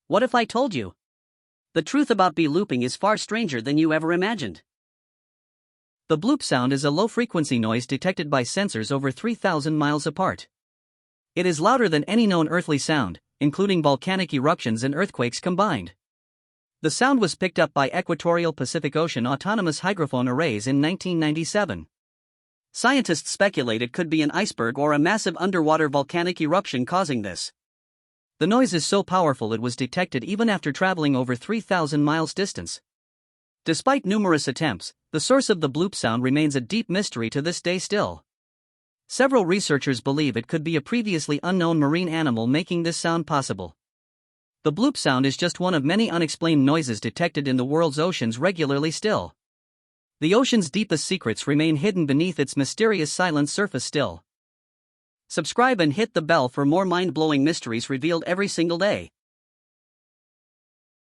What if I told you? The truth about looping is far stranger than you ever imagined. The bloop sound is a low-frequency noise detected by sensors over 3,000 miles apart. It is louder than any known earthly sound, including volcanic eruptions and earthquakes combined. The sound was picked up by equatorial Pacific Ocean autonomous hydrophone arrays in 1997. Scientists speculate it could be an iceberg or a massive underwater volcanic eruption causing this. The noise is so powerful it was detected even after traveling over 3,000 miles distance. Despite numerous attempts, the source of the bloop sound remains a deep mystery to this day still. Several researchers believe it could be a previously unknown marine animal making this sound possible. The bloop sound is just one of many unexplained noises detected in the world's oceans regularly still. The ocean's deepest secrets remain hidden beneath its mysterious silent surface still. Subscribe and hit the bell for more mind-blowing mysteries revealed every single day.